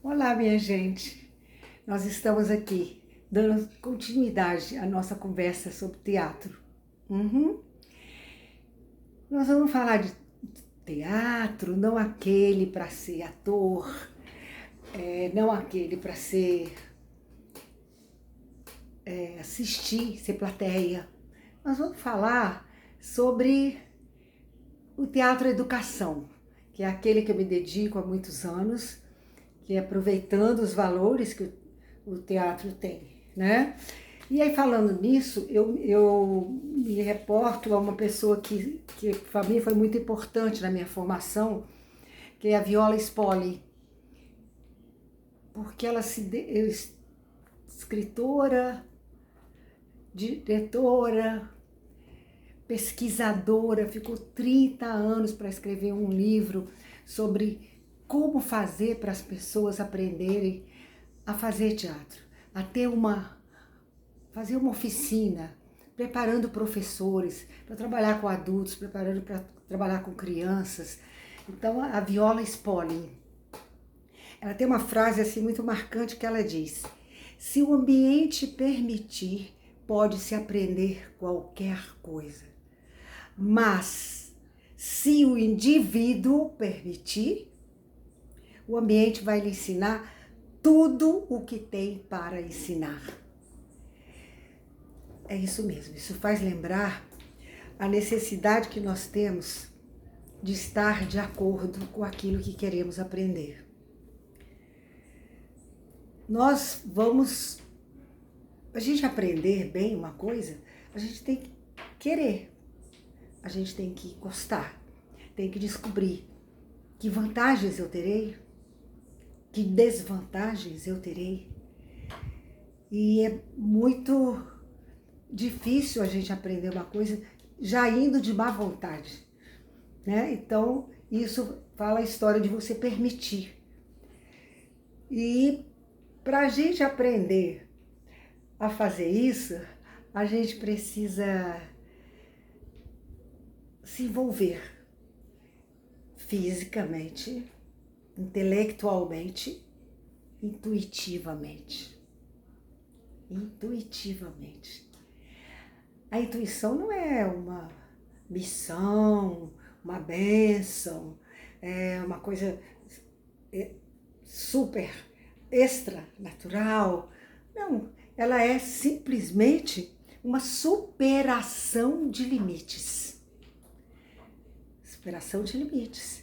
Olá, minha gente. Nós estamos aqui dando continuidade à nossa conversa sobre teatro. Uhum. Nós vamos falar de teatro, não aquele para ser ator, não aquele para ser assistir, ser plateia. Nós vamos falar sobre o teatro educação, que é aquele que eu me dedico há muitos anos, que é aproveitando os valores que o teatro tem, né? E aí, falando nisso, eu me reporto a uma pessoa que para mim foi muito importante na minha formação, que é a Viola Spoli, porque ela escritora, diretora, pesquisadora, ficou 30 anos para escrever um livro sobre como fazer para as pessoas aprenderem a fazer teatro, a fazer uma oficina, preparando professores para trabalhar com adultos, preparando para trabalhar com crianças. Então, a Viola Spolin, ela tem uma frase assim muito marcante que ela diz: se o ambiente permitir, pode-se aprender qualquer coisa. Mas, se o indivíduo permitir, o ambiente vai lhe ensinar tudo o que tem para ensinar. É isso mesmo, isso faz lembrar a necessidade que nós temos de estar de acordo com aquilo que queremos aprender. A gente aprender bem uma coisa, a gente tem que querer, a gente tem que gostar, tem que descobrir que vantagens eu terei, que desvantagens eu terei. E é muito difícil a gente aprender uma coisa já indo de má vontade, né? Então, isso fala a história de você permitir. E para a gente aprender a fazer isso, a gente precisa se envolver fisicamente, intelectualmente, intuitivamente. Intuitivamente. A intuição não é uma missão, uma bênção, é uma coisa super extra natural. Não, ela é simplesmente uma superação de limites. Superação de limites.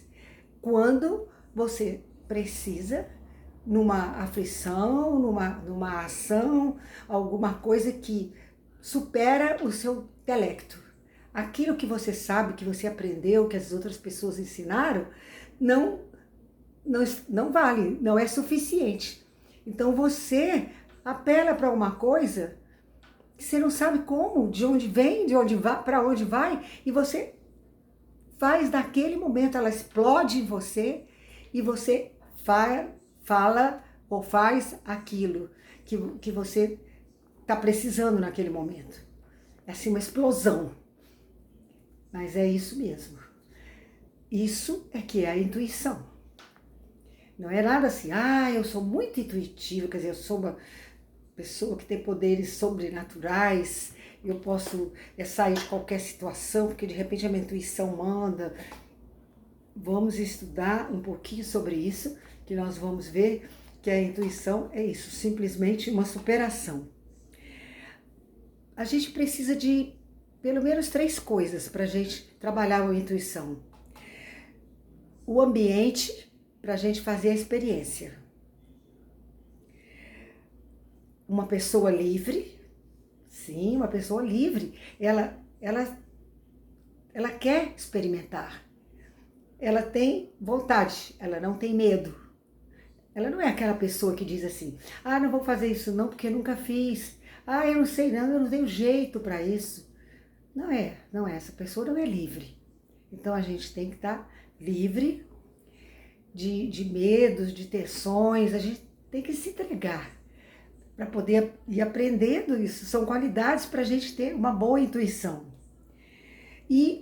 Quando você precisa, numa aflição, numa ação, alguma coisa que supera o seu intelecto. Aquilo que você sabe, que você aprendeu, que as outras pessoas ensinaram, não vale, não é suficiente. Então você apela para uma coisa que você não sabe como, de onde vem, de onde vai, para onde vai, e você faz naquele momento, ela explode em você e você fala ou faz aquilo que você está precisando naquele momento. É assim uma explosão. Mas é isso mesmo. Isso é que é a intuição. Não é nada assim, eu sou muito intuitiva, quer dizer, eu sou uma pessoa que tem poderes sobrenaturais, eu posso sair de qualquer situação, porque de repente a minha intuição manda. Vamos estudar um pouquinho sobre isso, que nós vamos ver que a intuição é isso, simplesmente uma superação. A gente precisa de pelo menos 3 coisas para a gente trabalhar a intuição. O ambiente, para a gente fazer a experiência. Uma pessoa livre, sim, uma pessoa livre, ela quer experimentar. Ela tem vontade, ela não tem medo. Ela não é aquela pessoa que diz assim, não vou fazer isso não porque nunca fiz. Eu não sei não, eu não tenho jeito para isso. Não é, essa pessoa não é livre. Então a gente tem que estar livre de medos, de tensões, a gente tem que se entregar para poder ir aprendendo isso. São qualidades para a gente ter uma boa intuição. E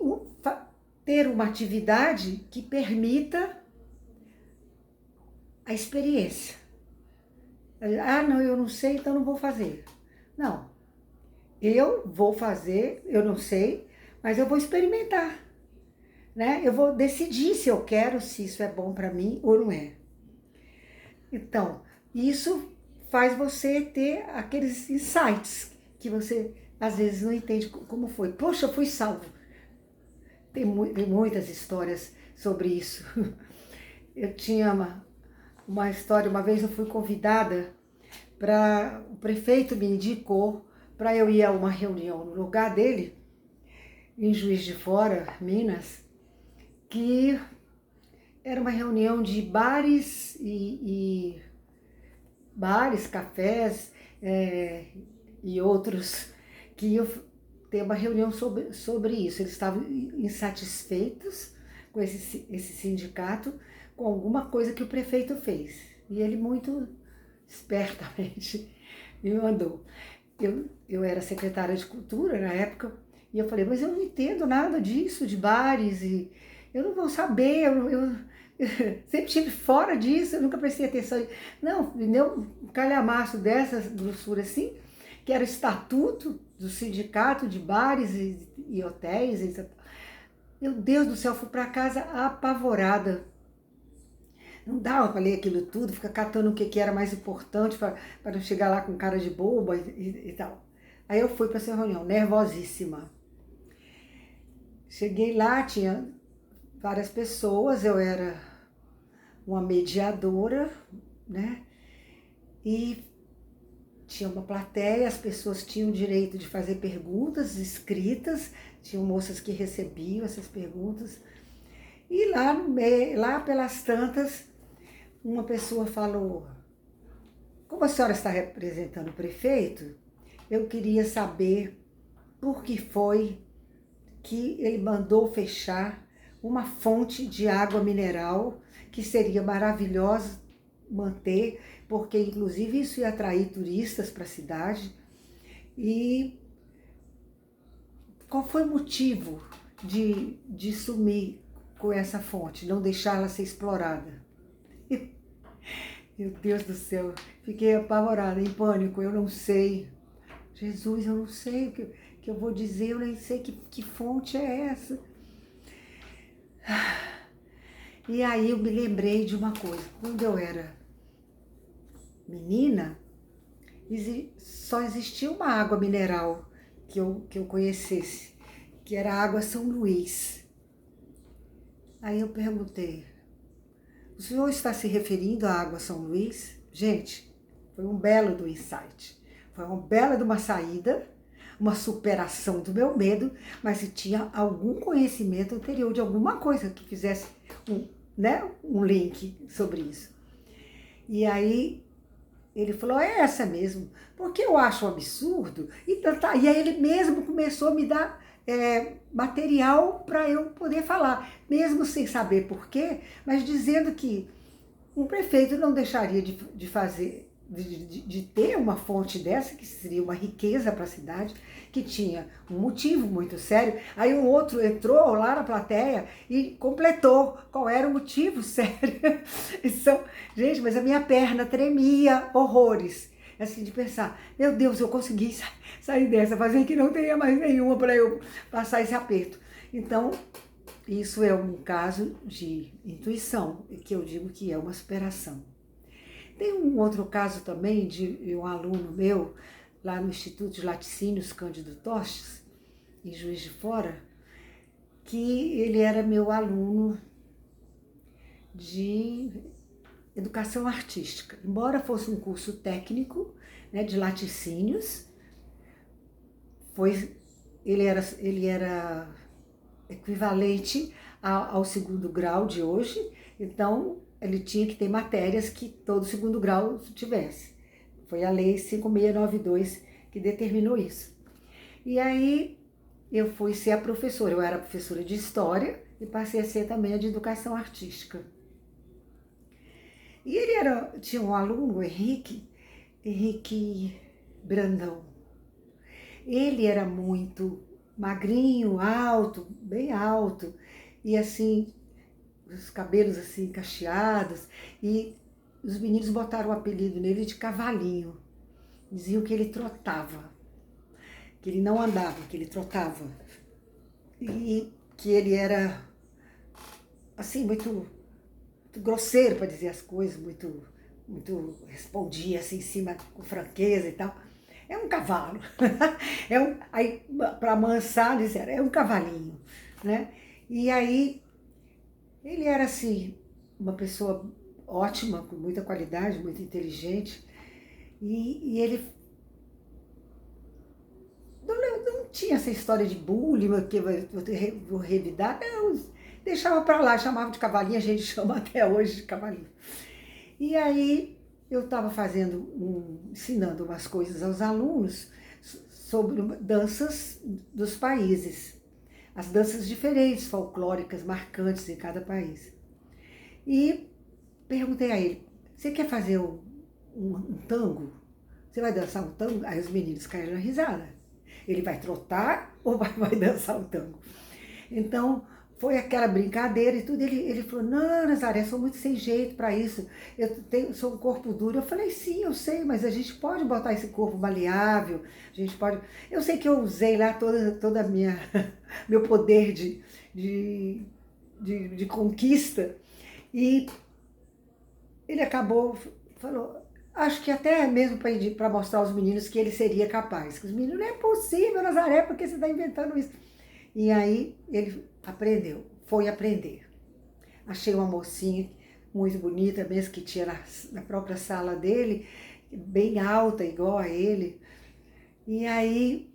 ter uma atividade que permita a experiência. Ah, não, eu não sei, então não vou fazer. Não, eu vou fazer, eu não sei, mas eu vou experimentar, né? Eu vou decidir se eu quero, se isso é bom para mim ou não é. Então, isso faz você ter aqueles insights que você às vezes não entende como foi. Poxa, eu fui salvo. Tem muitas histórias sobre isso. Eu tinha uma história, uma vez eu fui convidada para, o prefeito me indicou para eu ir a uma reunião no lugar dele, em Juiz de Fora, Minas, que era uma reunião de bares e bares, cafés e outros que iam ter uma reunião sobre isso. Eles estavam insatisfeitos com esse sindicato, com alguma coisa que o prefeito fez. E ele muito espertamente me mandou. Eu era secretária de cultura na época, e eu falei, mas eu não entendo nada disso, de bares, e eu não vou saber, eu sempre estive fora disso, eu nunca prestei atenção. Não, me deu um calhamaço dessa grossura assim, que era o estatuto do sindicato de bares e hotéis. Meu Deus do céu, fui para casa apavorada. Não dava para ler aquilo tudo, ficar catando o que era mais importante para não chegar lá com cara de boba e tal. Aí eu fui para essa reunião, nervosíssima. Cheguei lá, tinha várias pessoas, eu era uma mediadora, né? E tinha uma plateia, as pessoas tinham o direito de fazer perguntas escritas, tinham moças que recebiam essas perguntas. E lá no meio, lá pelas tantas, uma pessoa falou: como a senhora está representando o prefeito, eu queria saber por que foi que ele mandou fechar uma fonte de água mineral que seria maravilhosa manter, porque inclusive isso ia atrair turistas para a cidade. E qual foi o motivo de sumir com essa fonte, não deixá-la ser explorada? Meu Deus do céu, fiquei apavorada, em pânico, eu não sei. Jesus, eu não sei o que eu vou dizer, eu nem sei que fonte é essa. E aí eu me lembrei de uma coisa, quando eu era menina, só existia uma água mineral que eu conhecesse, que era a água São Luís. Aí eu perguntei, o senhor está se referindo à água São Luís? Gente, foi um belo do insight. Foi uma bela de uma saída, uma superação do meu medo, mas se tinha algum conhecimento anterior de alguma coisa que fizesse um link sobre isso. E aí ele falou, é essa mesmo, porque eu acho um absurdo. E aí ele mesmo começou a me dar material para eu poder falar, mesmo sem saber por quê, mas dizendo que um prefeito não deixaria de fazer, de ter uma fonte dessa, que seria uma riqueza para a cidade, que tinha um motivo muito sério. Aí um outro entrou lá na plateia e completou qual era o motivo sério. Então, gente, mas a minha perna tremia horrores. Assim, de pensar, meu Deus, eu consegui sair dessa, fazer que não tenha mais nenhuma para eu passar esse aperto. Então, isso é um caso de intuição, que eu digo que é uma superação. Tem um outro caso também de um aluno meu, lá no Instituto de Laticínios Cândido Tostes, em Juiz de Fora, que ele era meu aluno de educação artística. Embora fosse um curso técnico, né, de laticínios, ele era equivalente ao segundo grau de hoje, então ele tinha que ter matérias que todo segundo grau tivesse. Foi a lei 5692 que determinou isso. E aí eu fui ser a professora, eu era professora de História e passei a ser também a de Educação Artística. E ele tinha um aluno, Henrique Brandão. Ele era muito magrinho, alto, bem alto, e assim, os cabelos assim cacheados, e os meninos botaram o apelido nele de Cavalinho. Diziam que ele trotava, que ele não andava, que ele trotava. E que ele era, assim, muito grosseiro para dizer as coisas, muito respondia assim em cima com franqueza e tal. É um cavalo. Aí, para amansar, disseram, é um cavalinho, né? E aí, ele era assim, uma pessoa ótima, com muita qualidade, muito inteligente, e ele não tinha essa história de bullying, que eu vou revidar, não, deixava para lá, chamava de cavalinho, a gente chama até hoje de cavalinho. E aí eu estava ensinando umas coisas aos alunos sobre danças dos países, as danças diferentes, folclóricas, marcantes em cada país. E perguntei a ele, você quer fazer um tango? Você vai dançar um tango? Aí os meninos caíram na risada. Ele vai trotar ou vai dançar um tango? Então, foi aquela brincadeira e tudo. Ele falou, não, Nazaré, sou muito sem jeito para isso. Sou um corpo duro. Eu falei, sim, eu sei, mas a gente pode botar esse corpo maleável. A gente pode... Eu sei que eu usei lá toda a minha meu poder de conquista. E ele falou, acho que até mesmo para mostrar aos meninos que ele seria capaz. Que os meninos, não é possível, Nazaré, porque você está inventando isso? E aí ele foi aprender. Achei uma mocinha muito bonita, mesmo que tinha na própria sala dele, bem alta, igual a ele. E aí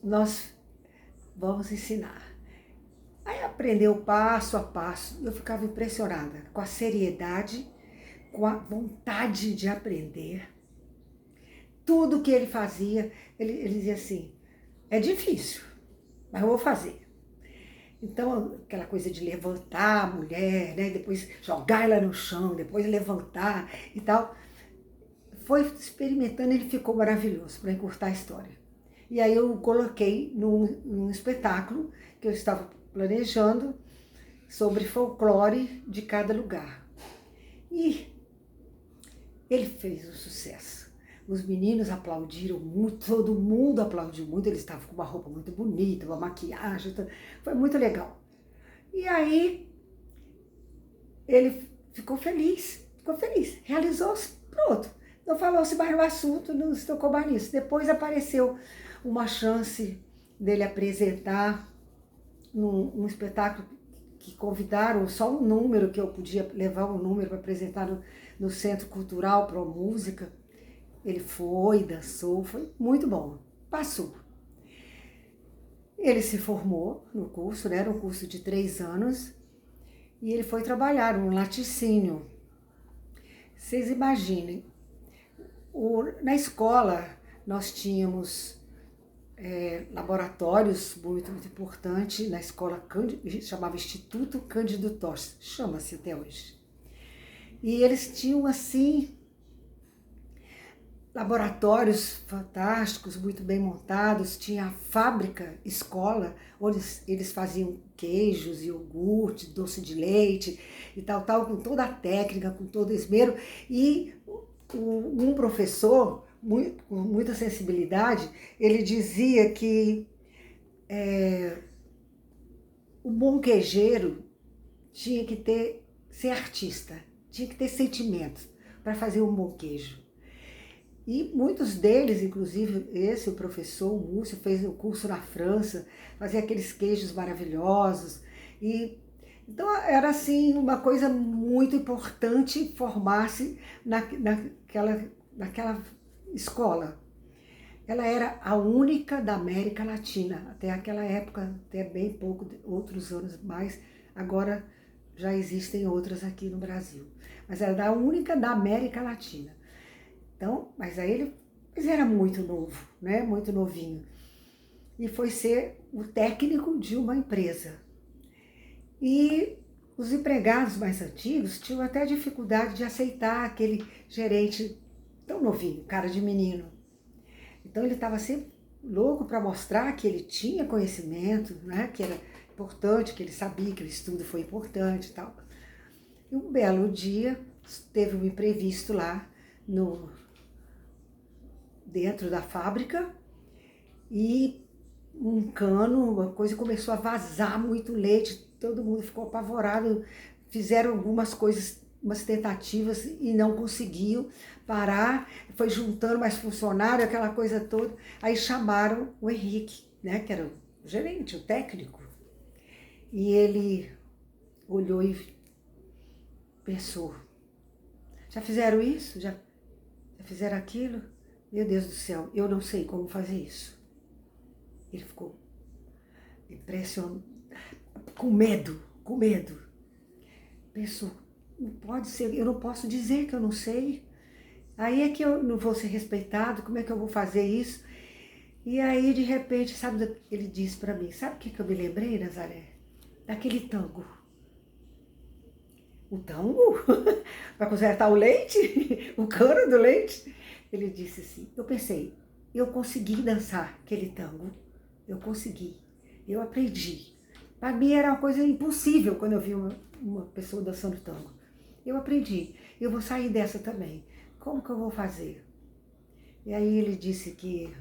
nós vamos ensinar. Aí aprendeu passo a passo. Eu ficava impressionada com a seriedade, com a vontade de aprender. Tudo que ele fazia, ele dizia assim, é difícil, mas eu vou fazer. Então, aquela coisa de levantar a mulher, né? Depois jogar ela no chão, depois levantar e tal. Foi experimentando, ele ficou maravilhoso, para encurtar a história. E aí eu o coloquei num espetáculo que eu estava planejando sobre folclore de cada lugar. E ele fez um sucesso. Os meninos aplaudiram muito, todo mundo aplaudiu muito, eles estavam com uma roupa muito bonita, uma maquiagem, foi muito legal. E aí ele ficou feliz, realizou-se, pronto. Não falou-se mais no assunto, não se tocou mais nisso. Depois apareceu uma chance dele apresentar num espetáculo que convidaram só um número, que eu podia levar um número para apresentar no Centro Cultural Pro Música. Ele foi, dançou, foi muito bom, passou. Ele se formou no curso, né? Era um curso de 3 anos, e ele foi trabalhar no laticínio. Vocês imaginem, na escola nós tínhamos laboratórios muito importantes, na escola chamava Instituto Cândido Toste, chama-se até hoje. E eles tinham assim laboratórios fantásticos, muito bem montados, tinha a fábrica, escola, onde eles faziam queijos, iogurte, doce de leite e tal, com toda a técnica, com todo o esmero. E um professor, com muita sensibilidade, ele dizia que o bom queijeiro tinha que ser artista, tinha que ter sentimentos para fazer um bom queijo. E muitos deles, inclusive o professor, o Múcio, fez um curso na França, fazia aqueles queijos maravilhosos. Então era assim uma coisa muito importante formar-se naquela escola. Ela era a única da América Latina, até aquela época, até bem pouco, outros anos mais, agora já existem outras aqui no Brasil. Mas era a única da América Latina. Então, mas ele era muito novo, né? Muito novinho. E foi ser o técnico de uma empresa. E os empregados mais antigos tinham até dificuldade de aceitar aquele gerente tão novinho, cara de menino. Então ele estava sempre louco para mostrar que ele tinha conhecimento, né? Que era importante, que ele sabia que o estudo foi importante e tal. E um belo dia teve um imprevisto lá dentro da fábrica e um cano, uma coisa, começou a vazar muito leite, todo mundo ficou apavorado, fizeram algumas coisas, umas tentativas e não conseguiu parar, foi juntando mais funcionário, aquela coisa toda, aí chamaram o Henrique, né, que era o gerente, o técnico, e ele olhou e pensou, já fizeram isso? Já fizeram aquilo? Meu Deus do céu, eu não sei como fazer isso. Ele ficou impressionado, com medo. Pensou, não pode ser, eu não posso dizer que eu não sei. Aí é que eu não vou ser respeitado, como é que eu vou fazer isso? E aí, de repente, sabe, ele disse para mim, sabe o que eu me lembrei, Nazaré? Daquele tango. O tango? Para consertar o leite? O cano do leite? Ele disse assim, eu pensei, eu consegui dançar aquele tango. Eu consegui, eu aprendi. Para mim era uma coisa impossível quando eu vi uma pessoa dançando tango. Eu aprendi, eu vou sair dessa também. Como que eu vou fazer? E aí ele disse que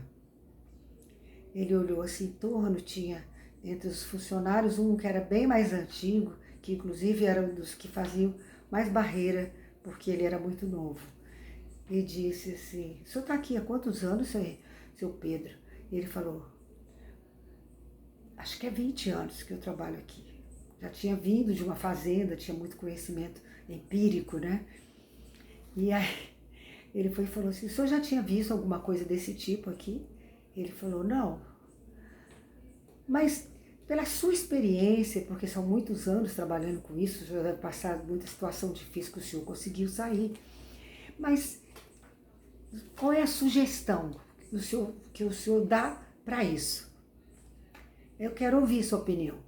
ele olhou assim em torno, tinha entre os funcionários um que era bem mais antigo, que inclusive era um dos que faziam mais barreira, porque ele era muito novo. E disse assim, o senhor está aqui há quantos anos, seu Pedro? E ele falou, acho que é 20 anos que eu trabalho aqui. Já tinha vindo de uma fazenda, tinha muito conhecimento empírico, né? E aí ele foi e falou assim, o senhor já tinha visto alguma coisa desse tipo aqui? Ele falou, não. Mas pela sua experiência, porque são muitos anos trabalhando com isso, já deve passar muita situação difícil que o senhor conseguiu sair. Mas qual é a sugestão que o senhor dá para isso? Eu quero ouvir sua opinião.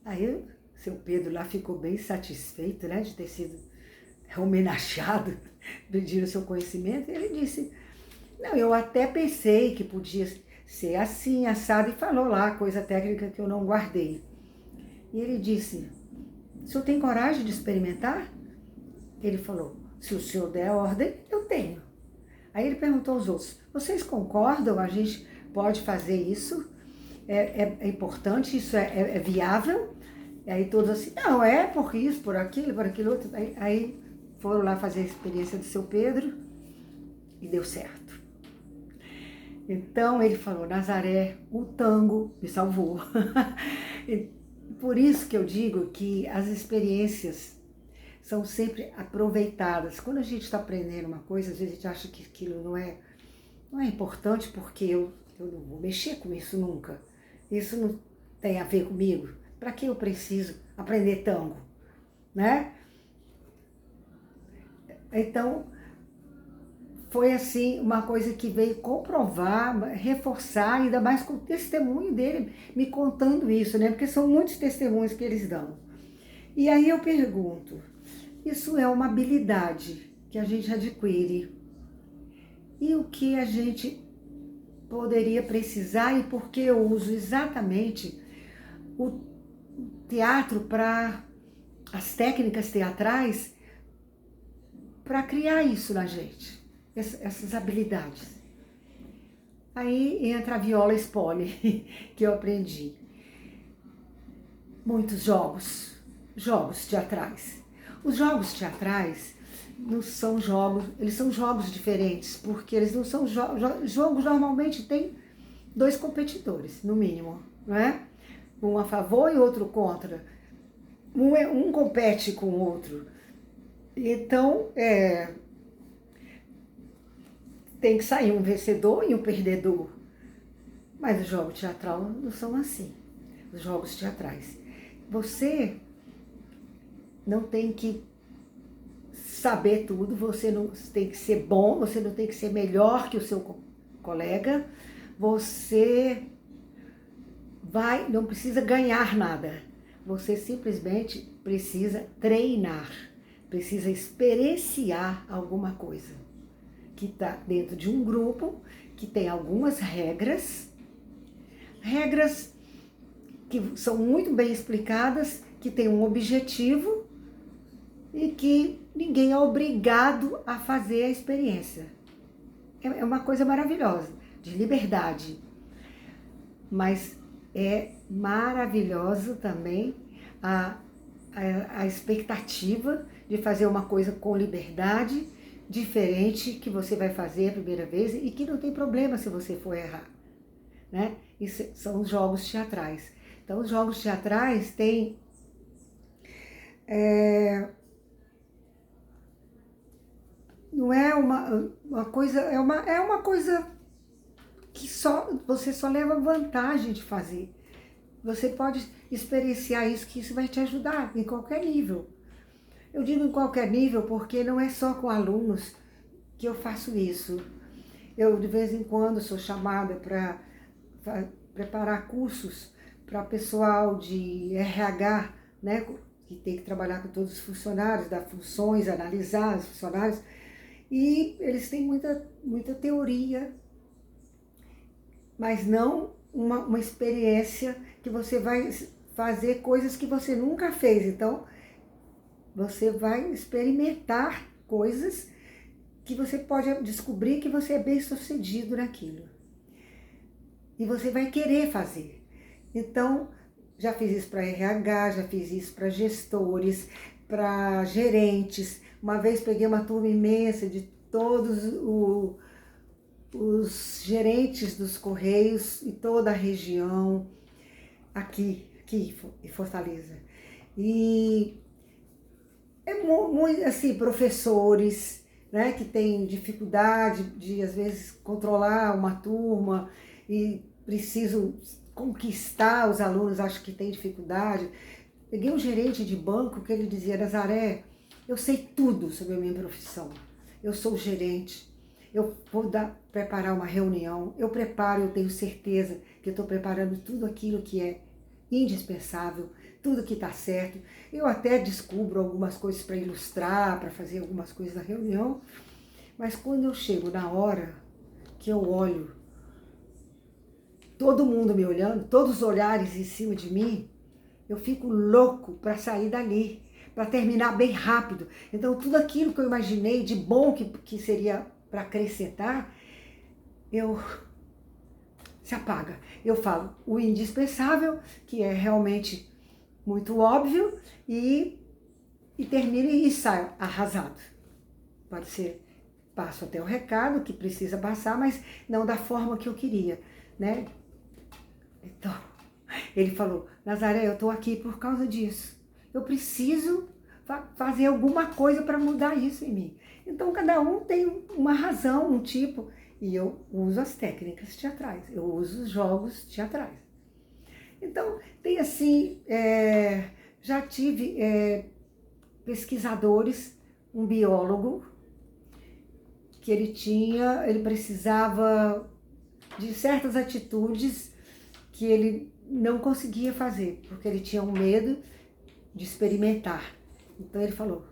Aí o seu Pedro lá ficou bem satisfeito, né, de ter sido homenageado, pedindo o seu conhecimento. E ele disse, não, eu até pensei que podia ser assim, assado, e falou lá coisa técnica que eu não guardei. E ele disse, o senhor tem coragem de experimentar? Ele falou, se o senhor der a ordem, eu tenho. Aí ele perguntou aos outros, vocês concordam? A gente pode fazer isso? É importante, isso é viável? E aí todos assim, não, é por isso, por aquilo outro. Aí foram lá fazer a experiência do seu Pedro e deu certo. Então ele falou, Nazaré, o tango me salvou. Por isso que eu digo que as experiências são sempre aproveitadas. Quando a gente está aprendendo uma coisa, às vezes a gente acha que aquilo não é importante porque eu não vou mexer com isso nunca. Isso não tem a ver comigo. Para que eu preciso aprender tango, né? Então, foi assim uma coisa que veio comprovar, reforçar, ainda mais com o testemunho dele me contando isso, né? Porque são muitos testemunhos que eles dão. E aí eu pergunto, isso é uma habilidade que a gente adquire. E o que a gente poderia precisar e por que eu uso exatamente o teatro para as técnicas teatrais para criar isso na gente, essas habilidades. Aí entra a viola espole, que eu aprendi. Muitos jogos teatrais. Os jogos teatrais não são jogos, eles são jogos diferentes, porque eles não são jogos normalmente tem 2 competidores, no mínimo, não é? Um a favor e outro contra. Um compete com o outro. Então, tem que sair um vencedor e um perdedor. Mas os jogos teatrais não são assim. Os jogos teatrais. Você não tem que saber tudo, você não tem que ser bom, você não tem que ser melhor que o seu colega, você não precisa ganhar nada, você simplesmente precisa treinar, precisa experienciar alguma coisa, que está dentro de um grupo, que tem algumas regras que são muito bem explicadas, que tem um objetivo e que ninguém é obrigado a fazer a experiência. É uma coisa maravilhosa, de liberdade. Mas é maravilhoso também a, a expectativa de fazer uma coisa com liberdade, diferente, que você vai fazer a primeira vez e que não tem problema se você for errar, né? Isso são os jogos teatrais. Então, os jogos teatrais têm não é uma coisa, é uma coisa que você só leva vantagem de fazer. Você pode experienciar isso, que isso vai te ajudar em qualquer nível. Eu digo em qualquer nível porque não é só com alunos que eu faço isso. Eu, de vez em quando, sou chamada para preparar cursos para pessoal de RH, né, que tem que trabalhar com todos os funcionários, dar funções, analisar os funcionários. E eles têm muita teoria, mas não uma experiência que você vai fazer coisas que você nunca fez. Então, você vai experimentar coisas que você pode descobrir que você é bem sucedido naquilo. E você vai querer fazer. Então, já fiz isso para RH, já fiz isso para gestores, para gerentes. Uma vez peguei uma turma imensa de todos os gerentes dos Correios e toda a região aqui em Fortaleza. E é muito assim, professores, né, que têm dificuldade de, às vezes, controlar uma turma e precisam conquistar os alunos, acho que tem dificuldade. Peguei um gerente de banco que ele dizia: Nazaré, eu sei tudo sobre a minha profissão. Eu sou gerente, eu vou preparar uma reunião, eu preparo, eu tenho certeza que eu estou preparando tudo aquilo que é indispensável, tudo que está certo. Eu até descubro algumas coisas para ilustrar, para fazer algumas coisas na reunião, mas quando eu chego na hora que eu olho, todo mundo me olhando, todos os olhares em cima de mim, eu fico louco para sair dali, para terminar bem rápido. Então, tudo aquilo que eu imaginei de bom que seria para acrescentar, se apaga. Eu falo o indispensável, que é realmente muito óbvio, e termino e saio arrasado. Pode ser, passo até o recado que precisa passar, mas não da forma que eu queria, né? Então, ele falou: Nazaré, eu estou aqui por causa disso. Eu preciso fazer alguma coisa para mudar isso em mim. Então, cada um tem uma razão, um tipo, e eu uso as técnicas teatrais, eu uso os jogos teatrais. Então, tem assim, já tive pesquisadores, um biólogo, que ele precisava de certas atitudes que ele não conseguia fazer, porque ele tinha um medo de experimentar. Então ele falou: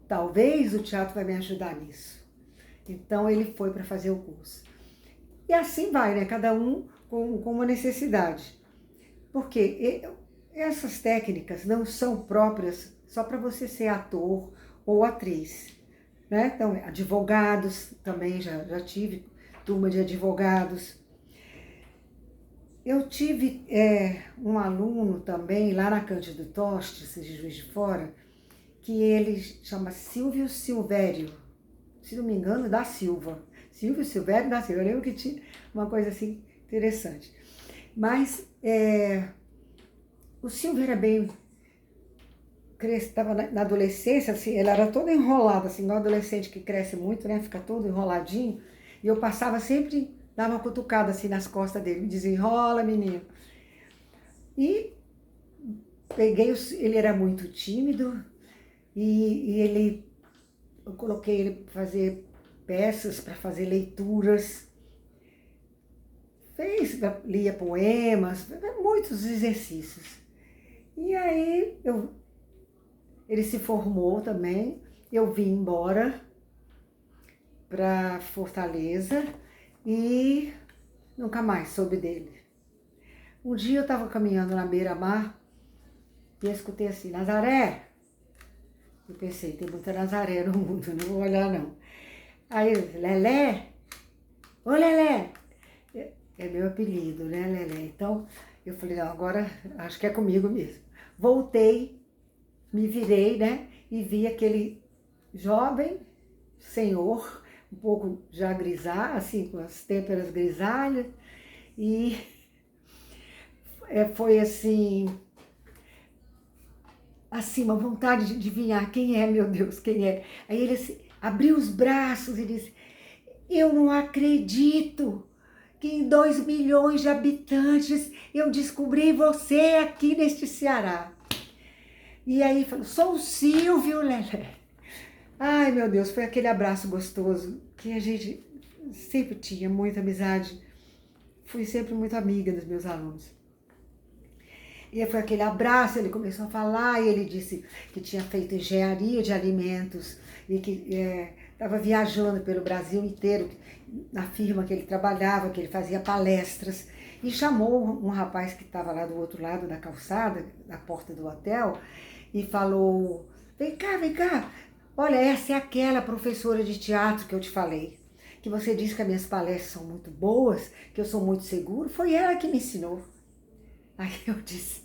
talvez o teatro vai me ajudar nisso. Então ele foi para fazer o curso. E assim vai, né? Cada um com uma necessidade. Porque essas técnicas não são próprias só para você ser ator ou atriz, né? Então, advogados também, já tive turma de advogados. Eu tive um aluno também lá na Cândido Tostes, de Juiz de Fora, que ele chama Silvio Silvério, se não me engano, da Silva. Silvio Silvério da Silva. Eu lembro que tinha uma coisa assim interessante. Mas o Silvio era bem... Estava na adolescência, assim, ele era todo enrolado, assim, um adolescente que cresce muito, né? Fica todo enroladinho. E eu passava sempre, dava uma cutucada assim nas costas dele, me desenrola, menino. E ele era muito tímido, e eu coloquei ele para fazer peças, para fazer leituras, lia poemas, muitos exercícios. E aí ele se formou também, eu vim embora para Fortaleza e nunca mais soube dele. Um dia eu estava caminhando na beira-mar e eu escutei assim: Nazaré, Eu pensei, tem muita Nazaré no mundo, não vou olhar não. Aí, Lelé, ô Lelé, é meu apelido, né, Lelé? Então, eu falei, não, agora acho que é comigo mesmo. Voltei, me virei, né, e vi aquele jovem senhor, um pouco já grisalho, assim, com as têmperas grisalhas, e foi assim, uma vontade de adivinhar quem é, meu Deus, quem é. Aí ele assim, abriu os braços e disse, eu não acredito que em 2 milhões de habitantes eu descobri você aqui neste Ceará. E aí falou, sou o Silvio, Lelé. Ai, meu Deus, foi aquele abraço gostoso que a gente sempre tinha muita amizade. Fui sempre muito amiga dos meus alunos. E foi aquele abraço, ele começou a falar e ele disse que tinha feito engenharia de alimentos e que estava viajando pelo Brasil inteiro, na firma que ele trabalhava, que ele fazia palestras. E chamou um rapaz que estava lá do outro lado da calçada, na porta do hotel, e falou, vem cá, olha, essa é aquela professora de teatro que eu te falei, que você disse que as minhas palestras são muito boas, que eu sou muito seguro, foi ela que me ensinou. Aí eu disse,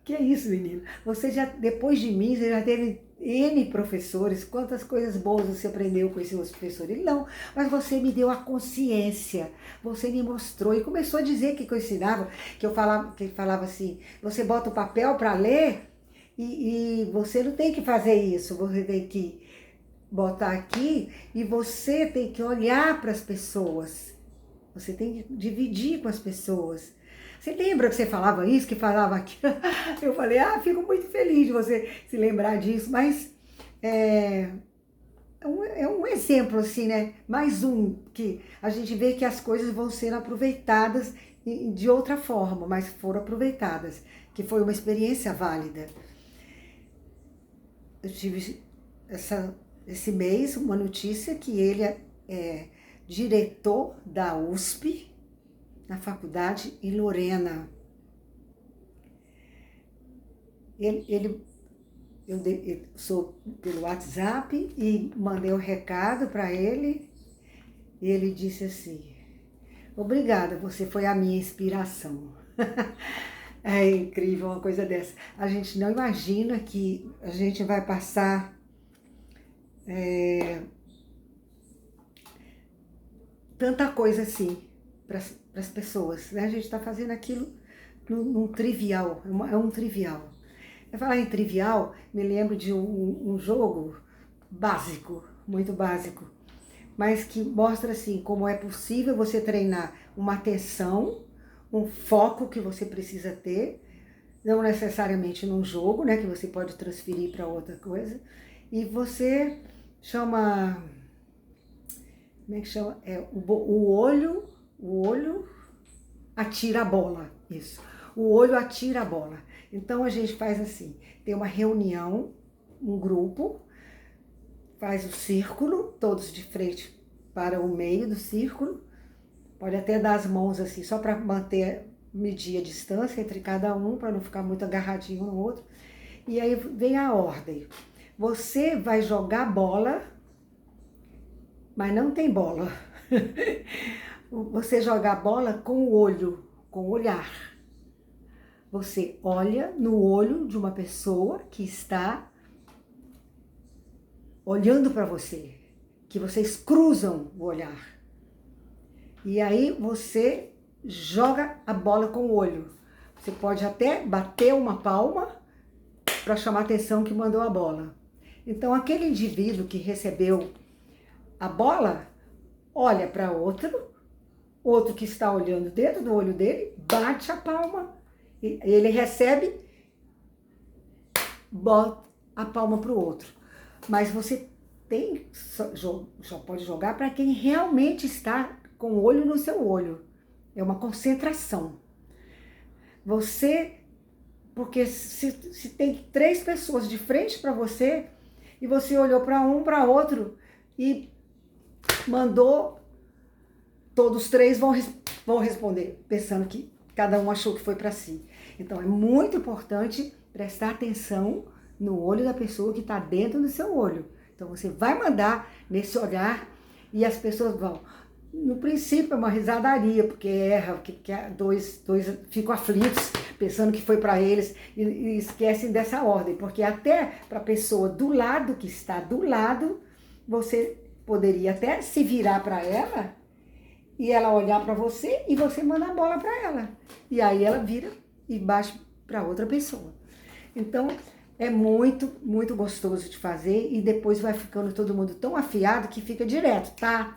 que é isso, menino? Você já, depois de mim, você já teve N professores, quantas coisas boas você aprendeu com esses outros professores? Ele, não, mas você me deu a consciência, você me mostrou, e começou a dizer que eu ensinava, que ele falava assim, você bota o papel para ler, e você não tem que fazer isso, você tem que botar aqui, e você tem que olhar para as pessoas, você tem que dividir com as pessoas. Você lembra que você falava isso, que falava aquilo? Eu falei, fico muito feliz de você se lembrar disso, mas é um exemplo, assim, né? Mais um, que a gente vê que as coisas vão sendo aproveitadas de outra forma, mas foram aproveitadas, que foi uma experiência válida. Eu tive esse mês uma notícia que ele é diretor da USP, na faculdade em Lorena. Eu sou pelo WhatsApp e mandei um recado para ele e ele disse assim, obrigada, você foi a minha inspiração. É incrível uma coisa dessa. A gente não imagina que a gente vai passar tanta coisa assim para as pessoas, né? A gente está fazendo aquilo num trivial, é um trivial. Eu falar em trivial, me lembro de um jogo básico, muito básico, mas que mostra assim como é possível você treinar uma atenção, um foco que você precisa ter, não necessariamente num jogo, né, que você pode transferir para outra coisa, e você chama, como é que chama? O olho atira a bola, isso. O olho atira a bola. Então a gente faz assim, tem uma reunião, um grupo, faz o círculo, todos de frente para o meio do círculo, pode até dar as mãos assim, só para medir a distância entre cada um, para não ficar muito agarradinho um no outro. E aí vem a ordem. Você vai jogar bola, mas não tem bola. Você joga a bola com o olho, com o olhar. Você olha no olho de uma pessoa que está olhando para você, que vocês cruzam o olhar. E aí você joga a bola com o olho. Você pode até bater uma palma para chamar a atenção que mandou a bola. Então aquele indivíduo que recebeu a bola, olha para outro que está olhando dentro do olho dele, bate a palma, ele recebe, bota a palma para o outro. Mas você só pode jogar para quem realmente está com o olho no seu olho. É uma concentração. Porque se tem 3 pessoas de frente para você, e você olhou para um, para outro, e mandou, todos 3 vão responder, pensando que cada um achou que foi para si. Então é muito importante prestar atenção no olho da pessoa que está dentro do seu olho. Então você vai mandar nesse olhar e as pessoas vão. No princípio é uma risadaria, porque erra, porque dois ficam aflitos, pensando que foi para eles e esquecem dessa ordem. Porque até para a pessoa do lado, que está do lado, você poderia até se virar para ela e ela olhar para você e você manda a bola para ela. E aí ela vira e bate para outra pessoa. Então, é muito, muito gostoso de fazer e depois vai ficando todo mundo tão afiado que fica direto. Tá.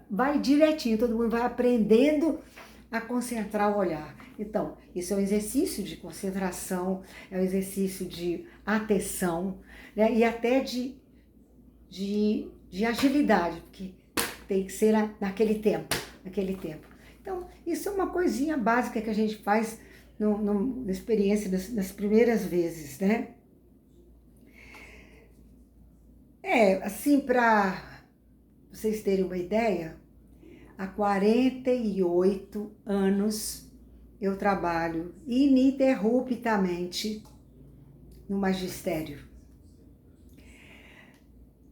Vai direitinho, todo mundo vai aprendendo a concentrar o olhar. Então, isso é um exercício de concentração, é um exercício de atenção, né? E até de agilidade, porque tem que ser naquele tempo. Então, isso é uma coisinha básica que a gente faz na experiência das primeiras vezes, né? Assim, para vocês terem uma ideia, há 48 anos eu trabalho ininterruptamente no magistério.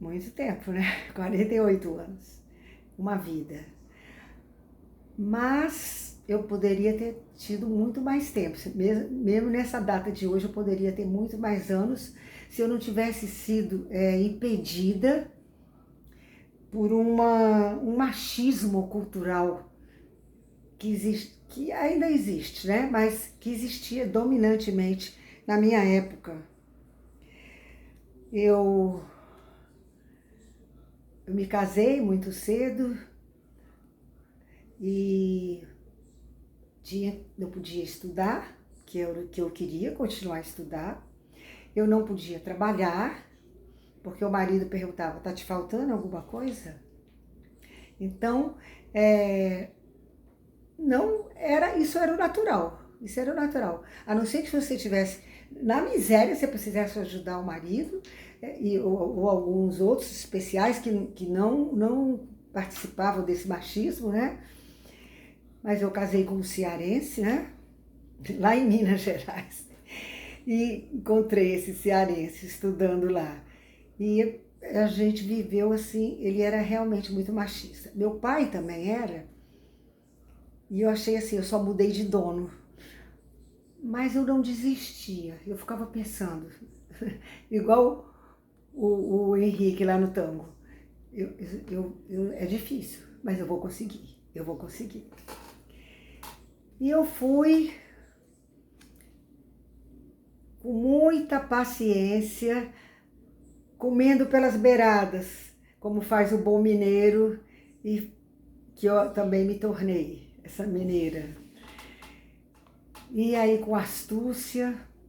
Muito tempo, né? 48 anos. Uma vida. Mas eu poderia ter tido muito mais tempo. Mesmo nessa data de hoje, eu poderia ter muito mais anos se eu não tivesse sido impedida por um machismo cultural que existe, que ainda existe, né? Mas que existia dominantemente na minha época. Eu me casei muito cedo e não podia estudar, que eu queria continuar a estudar. Eu não podia trabalhar, porque o marido perguntava, tá te faltando alguma coisa? Então, isso era o natural. Isso era o natural. A não ser que você tivesse, na miséria, você precisasse ajudar o marido, ou alguns outros especiais que não participavam desse machismo, né? Mas eu casei com um cearense, né? Lá em Minas Gerais. E encontrei esse cearense estudando lá. E a gente viveu assim, ele era realmente muito machista. Meu pai também era. E eu achei assim, eu só mudei de dono. Mas eu não desistia. Eu ficava pensando, igual o Henrique lá no tango. É difícil, mas eu vou conseguir. E eu fui com muita paciência, comendo pelas beiradas, como faz o bom mineiro, e que eu também me tornei essa mineira. E aí, com astúcia,